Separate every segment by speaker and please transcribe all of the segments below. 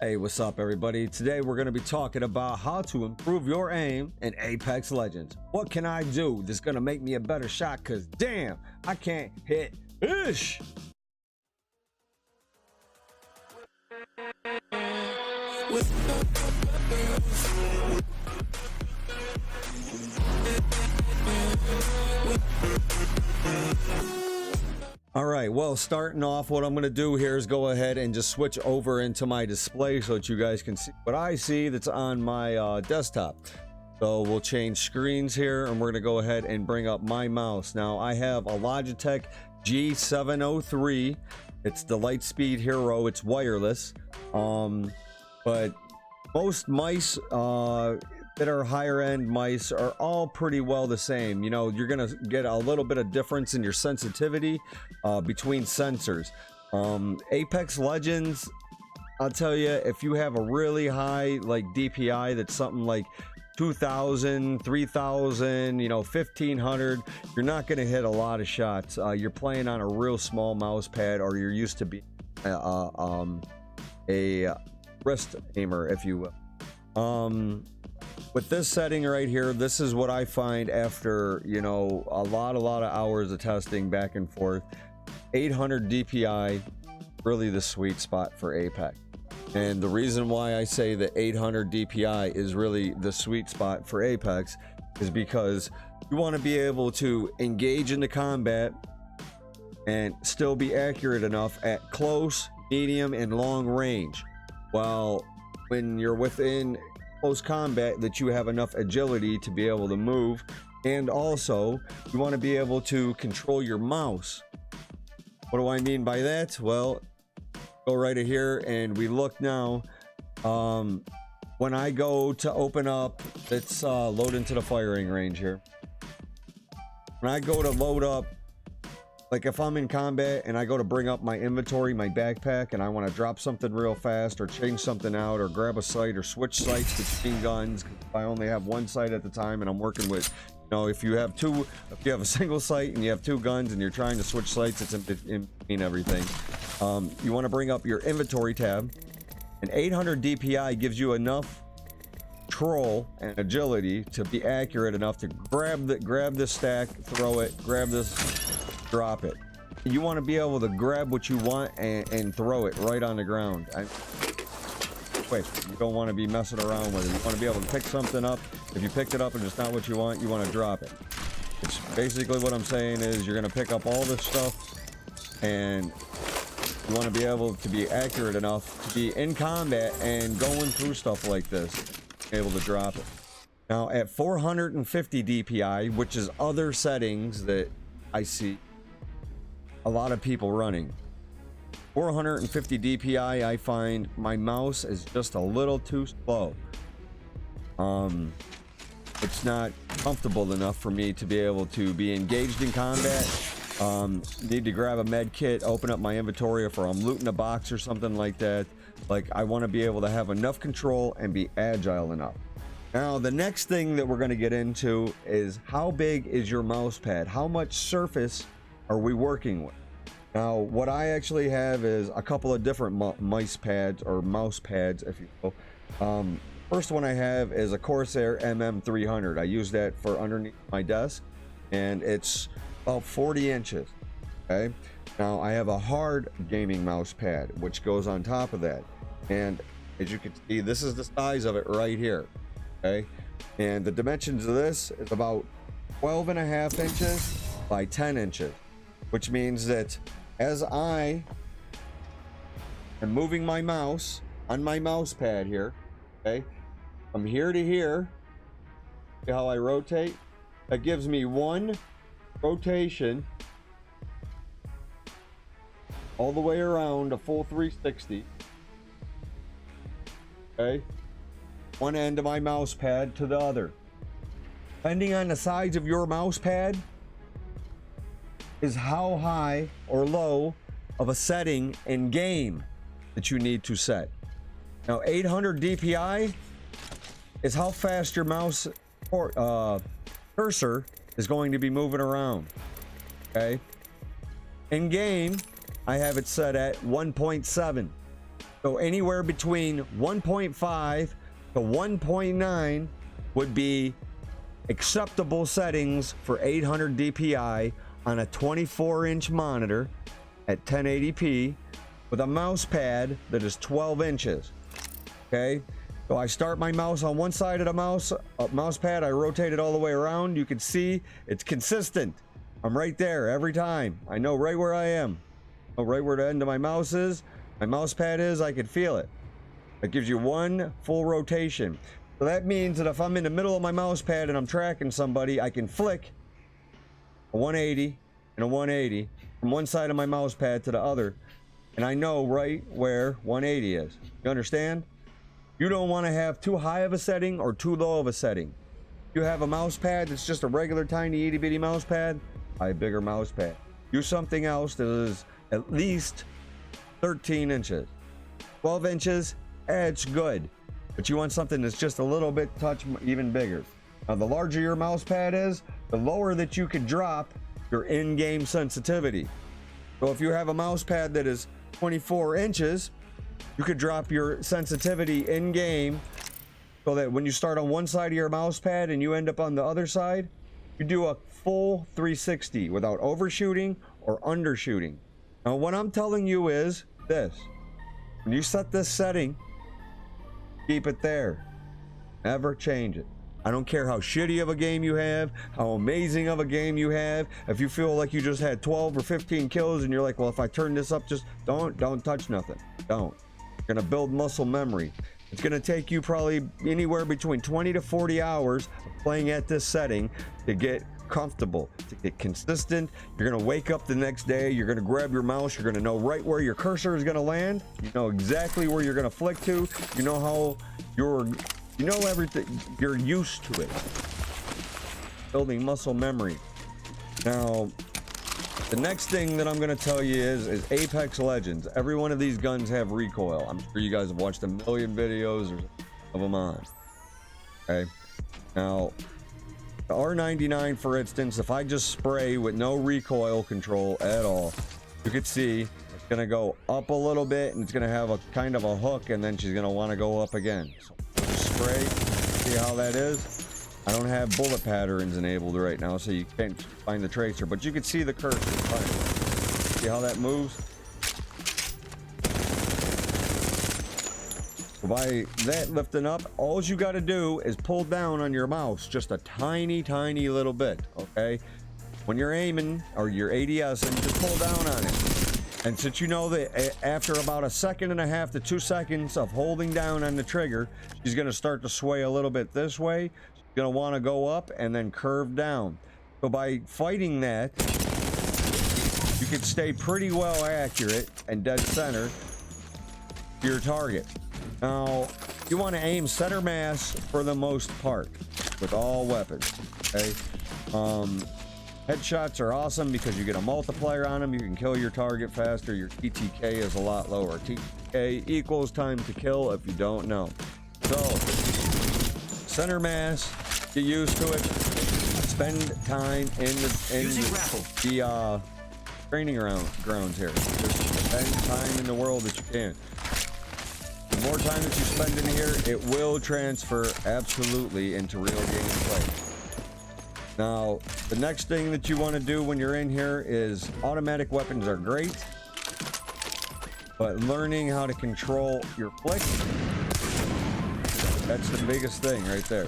Speaker 1: Hey, what's up, everybody? Today we're going to be talking about how to improve your aim in Apex Legends. What can I do that's going to make me a better shot? Because damn, I can't hit ish. All right, well, starting off, what I'm going to do here is go ahead and just switch over into my display so that you guys can see what I see that's on my desktop. So we'll change screens here, and we're going to go ahead and bring up my mouse. Now, I have a Logitech G703. It's the Lightspeed Hero. It's wireless. But most mice that are higher end mice are all pretty well the same. You know, you're gonna get a little bit of difference in your sensitivity between sensors. Apex Legends, I'll tell you, if you have a really high like DPI that's something like 2000, 3000, you know, 1500, you're not going to hit a lot of shots. You're playing on a real small mouse pad, or you're used to be a wrist aimer, if you will. With this setting right here, this is what I find after, you know, a lot of hours of testing back and forth. 800 DPI, really the sweet spot for Apex. And the reason why I say that 800 DPI is really the sweet spot for Apex is because you want to be able to engage into combat and still be accurate enough at close, medium, and long range. While when you're within close combat, that you have enough agility to be able to move, and also you want to be able to control your mouse. What do I mean by that? Well, go right here and we look now. When I go to open up, let's load into the firing range here. When I go to load up, like if I'm in combat and I go to bring up my inventory, my backpack, and I want to drop something real fast or change something out or grab a sight or switch sights between guns, if I only have one sight at the time and I'm working with, you know, if you have a single sight and you have two guns and you're trying to switch sights, it's in between everything. You want to bring up your inventory tab, and 800 DPI gives you enough control and agility to be accurate enough to grab this stack, throw it, grab this, drop it. You want to be able to grab what you want and throw it right on the ground. Quick, you don't want to be messing around with it. You want to be able to pick something up. If you picked it up and it's not what you want to drop it. It's basically what I'm saying is you're going to pick up all this stuff, and you want to be able to be accurate enough to be in combat and going through stuff like this, able to drop it. Now at 450 DPI, which is other settings that I see a lot of people running, 450 DPI, I find my mouse is just a little too slow. It's not comfortable enough for me to be able to be engaged in combat. Need to grab a med kit, open up my inventory if I'm looting a box or something like that. Like, I want to be able to have enough control and be agile enough. Now, the next thing that we're going to get into is how big is your mouse pad? How much surface are we working with? Now, what I actually have is a couple of different mice pads, or mouse pads, if you will. First one I have is a Corsair MM300. I use that for underneath my desk, and it's about 40 inches. Okay. Now, I have a hard gaming mouse pad, which goes on top of that. And as you can see, this is the size of it right here. Okay. And the dimensions of this is about 12.5 inches by 10 inches, which means that as I am moving my mouse on my mouse pad here, okay, from here to here, see how I rotate? That gives me one rotation all the way around, a full 360. Okay, one end of my mouse pad to the other. Depending on the size of your mouse pad is how high or low of a setting in game that you need to set. Now, 800 DPI is how fast your mouse or cursor is going to be moving around. Okay, in game I have it set at 1.7. So anywhere between 1.5 to 1.9 would be acceptable settings for 800 DPI on a 24-inch monitor at 1080p with a mouse pad that is 12 inches. Okay, so I start my mouse on one side of the mouse pad, I rotate it all the way around. You can see it's consistent. I'm right there every time. I know right where I am. I know right where the end of my mouse is. My mouse pad is, I can feel it. It gives you one full rotation. So that means that if I'm in the middle of my mouse pad and I'm tracking somebody, I can flick a 180 and a 180 from one side of my mouse pad to the other, and I know right where 180 is. You understand? You don't want to have too high of a setting or too low of a setting. You have a mouse pad that's just a regular tiny itty bitty mouse pad, buy a bigger mouse pad. Use something else that is at least 13 inches. 12 inches, it's good. But you want something that's just a little bit even bigger. Now, the larger your mouse pad is, the lower that you could drop your in-game sensitivity. So if you have a mouse pad that is 24 inches, you could drop your sensitivity in-game so that when you start on one side of your mouse pad and you end up on the other side, you do a full 360 without overshooting or undershooting. Now, what I'm telling you is this: when you set this setting, keep it there. Never change it. I don't care how shitty of a game you have, how amazing of a game you have. If you feel like you just had 12 or 15 kills and you're like, well, if I turn this up, just don't touch nothing. Don't. You're gonna build muscle memory. It's gonna take you probably anywhere between 20 to 40 hours of playing at this setting to get comfortable, to get consistent. You're gonna wake up the next day, you're gonna grab your mouse, you're gonna know right where your cursor is gonna land. You know exactly where you're gonna flick to. You know how you know everything. You're used to it. Building muscle memory. Now, the next thing that I'm going to tell you is Apex Legends. Every one of these guns have recoil. I'm sure you guys have watched a million videos of them on. Okay. Now, the R99, for instance, if I just spray with no recoil control at all, you could see it's going to go up a little bit and it's going to have a kind of a hook, and then she's going to want to go up again. So spray, see how that is? I don't have bullet patterns enabled right now, so you can't find the tracer, but you can see the cursor. Fine. See how that moves? So by that lifting up, all you got to do is pull down on your mouse just a tiny little bit, okay? When you're aiming or you're ADSing, just pull down on it. And since you know that after about 1.5 seconds to 2 seconds of holding down on the trigger, she's going to start to sway a little bit this way. She's going to want to go up and then curve down. So by fighting that, you can stay pretty well accurate and dead center to your target. Now, you want to aim center mass for the most part with all weapons, okay? Headshots are awesome because you get a multiplier on them. You can kill your target faster. Your TTK is a lot lower. TTK equals time to kill if you don't know. So, center mass, get used to it. Spend time in the training grounds here. Just spend time in the world that you can. The more time that you spend in here, it will transfer absolutely into real gameplay. Now, the next thing that you want to do when you're in here is automatic weapons are great, but learning how to control your flick, that's the biggest thing right there.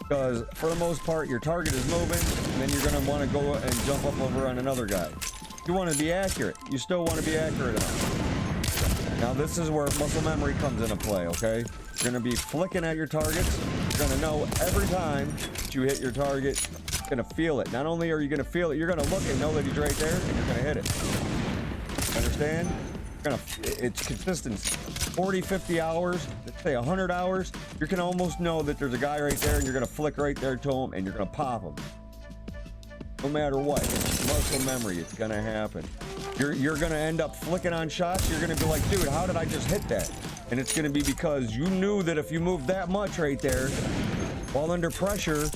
Speaker 1: Because for the most part, your target is moving, and then you're going to want to go and jump up over on another guy. You want to be accurate. You still want to be accurate enough. Now, this is where muscle memory comes into play, okay? You're going to be flicking at your targets. You're going to know every time that you hit your target, you're going to feel it. Not only are you going to feel it, you're going to look and know that he's right there, and you're going to hit it. Understand? It's consistency. 40, 50 hours, let's say 100 hours, you can almost know that there's a guy right there, and you're going to flick right there to him, and you're going to pop him. No matter what, it's muscle memory. It's going to happen. You're going to end up flicking on shots. You're going to be like, dude, how did I just hit that? And it's going to be because you knew that if you moved that much right there, while under pressure,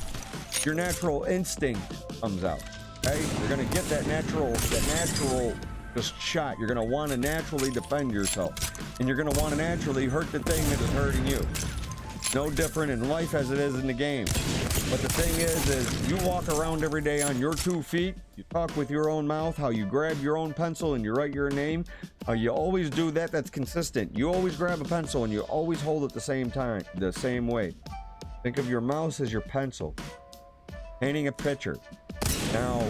Speaker 1: your natural instinct comes out. Okay? You're going to get that natural just shot. You're going to want to naturally defend yourself, and you're going to want to naturally hurt the thing that is hurting you. No different in life as it is in the game. But the thing is you walk around every day on your 2 feet, you talk with your own mouth, how you grab your own pencil and you write your name, you always do that. That's consistent. You always grab a pencil and you always hold it the same time, the same way. Think of your mouse as your pencil. Painting a picture. Now,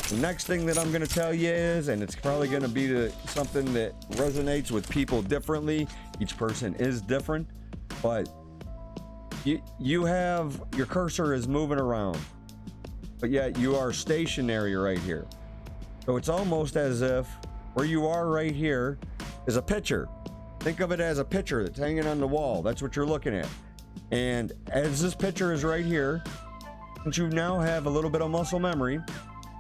Speaker 1: the next thing that I'm going to tell you is, and it's probably going to be something that resonates with people differently. Each person is different, but you have your cursor is moving around, but yet you are stationary right here. So it's almost as if where you are right here is a picture. Think of it as a picture that's hanging on the wall. That's what you're looking at. And as this picture is right here, since you now have a little bit of muscle memory,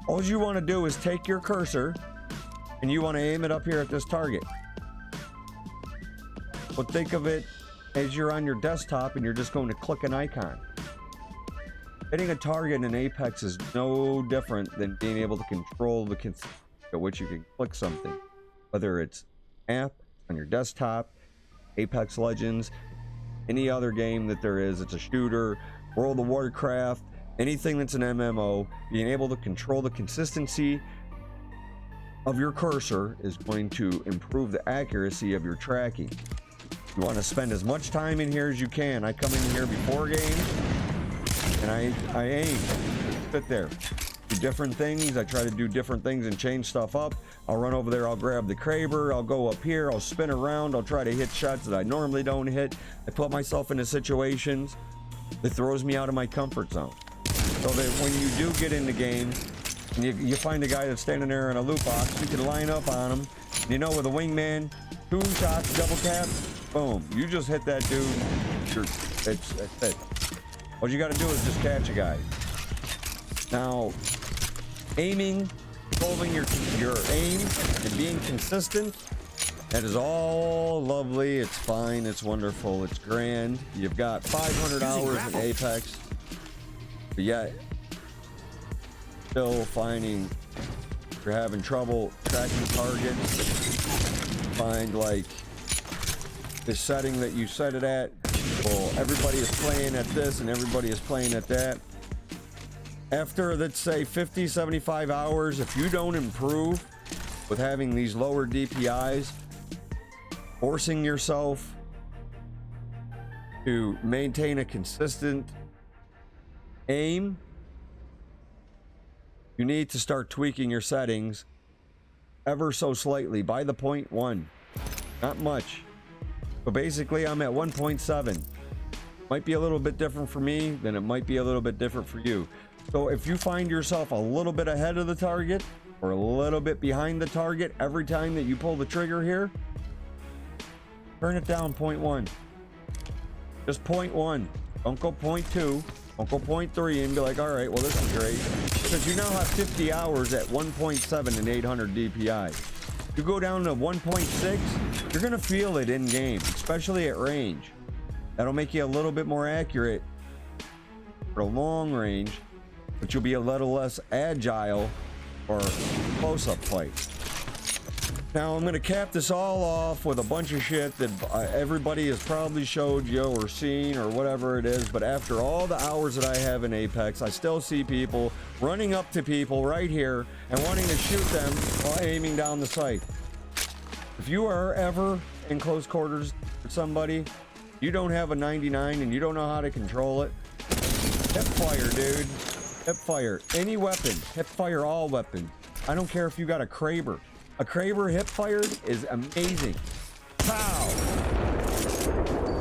Speaker 1: all you want to do is take your cursor and you want to aim it up here at this target. But think of it as you're on your desktop and you're just going to click an icon. Hitting a target in Apex is no different than being able to control the consistency at which you can click something. Whether it's app on your desktop, Apex Legends, any other game that there is, it's a shooter, World of Warcraft, anything that's an MMO, being able to control the consistency of your cursor is going to improve the accuracy of your tracking. You want to spend as much time in here as you can. I come in here before game and I aim, sit there, do different things. I try to do different things and change stuff up. I'll run over there, I'll grab the Kraber, I'll go up here, I'll spin around, I'll try to hit shots that I normally don't hit. I put myself into situations that throws me out of my comfort zone. So that when you do get in the game and you find a guy that's standing there in a loot box, you can line up on him. And you know, with a wingman, 2 shots, double tap, boom, you just hit that dude. That's it. What you got to do is just catch a guy. Now, aiming, holding your aim, and being consistent, that is all lovely. It's fine. It's wonderful. It's grand. You've got 500 hours in Apex, but yet still finding you're having trouble tracking targets. Find like the setting that you set it at. Well, everybody is playing at this and everybody is playing at that. After, let's say, 50, 75 hours, if you don't improve with having these lower DPIs, forcing yourself to maintain a consistent aim, you need to start tweaking your settings ever so slightly by the 0.1. Not much. So basically, I'm at 1.7. Might be a little bit different for me, then it might be a little bit different for you. So if you find yourself a little bit ahead of the target or a little bit behind the target every time that you pull the trigger here, turn it down 0.1. Just 0.1. Don't go 0.2. Don't go 0.3 and be like, all right, well, this is great. Because you now have 50 hours at 1.7 and 800 DPI. You go down to 1.6, you're going to feel it in game, especially at range. That'll make you a little bit more accurate for long range, but you'll be a little less agile for close-up fights. Now, I'm going to cap this all off with a bunch of shit that everybody has probably showed you or seen or whatever it is, but after all the hours that I have in Apex, I still see people running up to people right here and wanting to shoot them while aiming down the sight. If you are ever in close quarters with somebody, you don't have a 99 and you don't know how to control it, hip fire, dude. Hip fire. Any weapon. Hip fire all weapons. I don't care if you got a Kraber. A Kraber hip fired is amazing. Pow!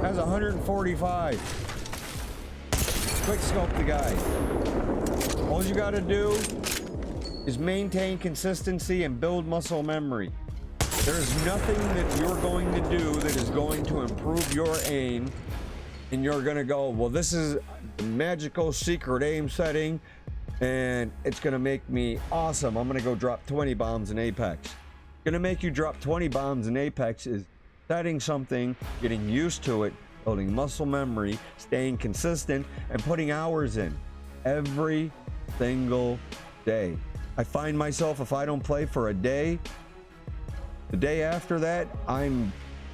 Speaker 1: That's 145. Quick scope the guy. All you gotta do is maintain consistency and build muscle memory. There is nothing that you're going to do that is going to improve your aim and you're gonna go, well, this is the magical secret aim setting and it's gonna make me awesome. I'm gonna go drop 20 bombs in Apex. Gonna make you drop 20 bombs in Apex is setting something, getting used to it, building muscle memory, staying consistent, and putting hours in every single day. I find myself, if I don't play for a day, The day after that, I'm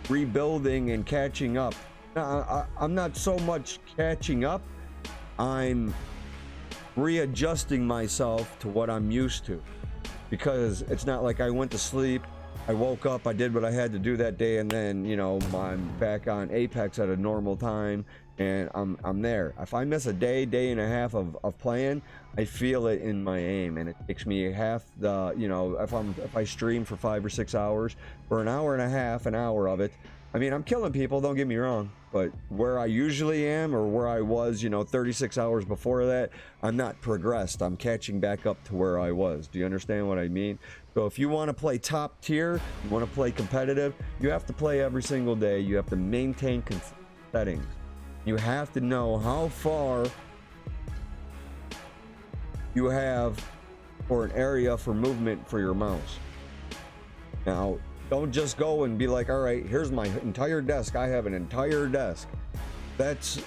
Speaker 1: rebuilding and catching up. Now, I'm not so much catching up, I'm readjusting myself to what I'm used to, because it's not like I went to sleep, I woke up, I did what I had to do that day, and then, you know, I'm back on Apex at a normal time and I'm there. If I miss a day and a half of playing, I feel it in my aim, and it takes me half the, you know, if I stream for 5 or 6 hours, for an hour and a half, an hour of it, I mean, I'm killing people, don't get me wrong, but where I usually am, or where I was, you know, 36 hours before that, I'm not progressed. I'm catching back up to where I was. Do you understand what I mean? So if you want to play top tier, you want to play competitive, you have to play every single day. You have to maintain settings. You have to know how far you have for an area for movement for your mouse. Now, don't just go and be like, all right, here's my entire desk. I have an entire desk. That's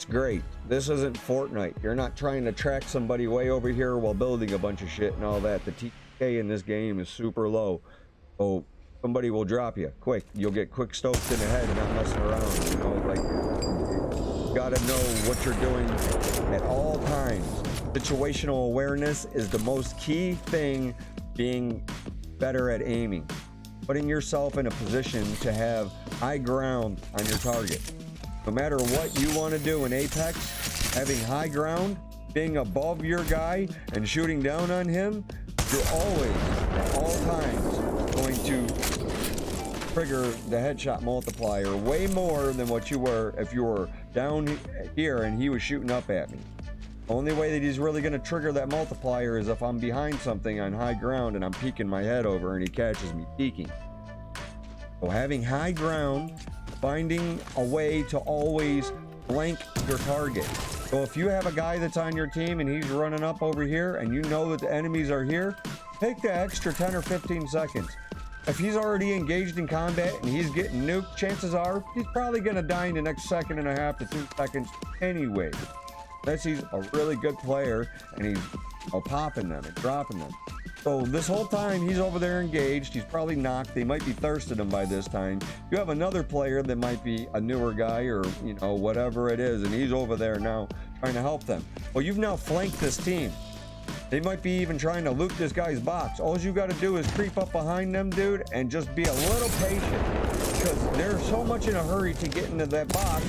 Speaker 1: great. This isn't Fortnite. You're not trying to track somebody way over here while building a bunch of shit and all that. The TK in this game is super low. So somebody will drop you quick. You'll get quick stoked in the head, not messing around. You know, like, you gotta know what you're doing at all times. Situational awareness is the most key thing, being better at aiming. Putting yourself in a position to have high ground on your target. No matter what you want to do in Apex, having high ground, being above your guy and shooting down on him, you're always, at all times, going to trigger the headshot multiplier way more than what you were if you were down here and he was shooting up at me. The only way that he's really going to trigger that multiplier is if I'm behind something on high ground and I'm peeking my head over and he catches me peeking. So having high ground, finding a way to always blank your target. So if you have a guy that's on your team and he's running up over here and you know that the enemies are here, take the extra 10 or 15 seconds. If he's already engaged in combat and he's getting nuked, chances are he's probably going to die in the next 1.5 to 2 seconds anyway. Unless he's a really good player and he's popping them and dropping them. So this whole time he's over there engaged, he's probably knocked, they might be thirsted him by this time. You have another player that might be a newer guy or, you know, whatever it is, and he's over there now trying to help them. Well, you've now flanked this team. They might be even trying to loot this guy's box. All you got to do is creep up behind them, dude, and just be a little patient, because they're so much in a hurry to get into that box.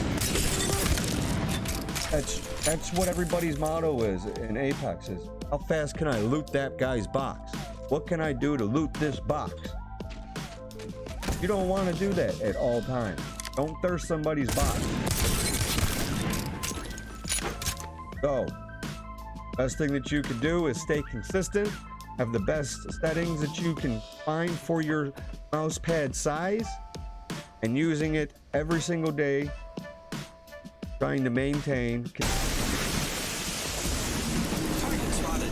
Speaker 1: That's what everybody's motto is in Apex is, how fast can I loot that guy's box? What can I do to loot this box? You don't want to do that at all times. Don't thirst somebody's box. So, best thing that you can do is stay consistent, have the best settings that you can find for your mouse pad size, and using it every single day, trying to maintain.
Speaker 2: Target spotted.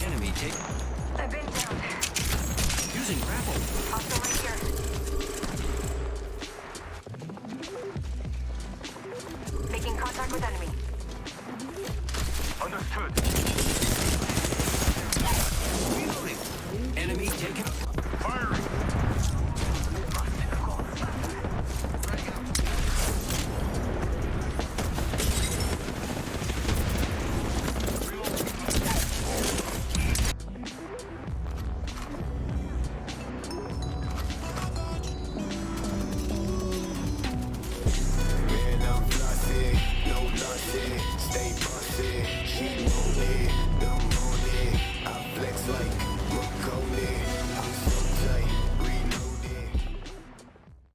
Speaker 2: Enemy take.
Speaker 3: I've been down.
Speaker 2: Using ground.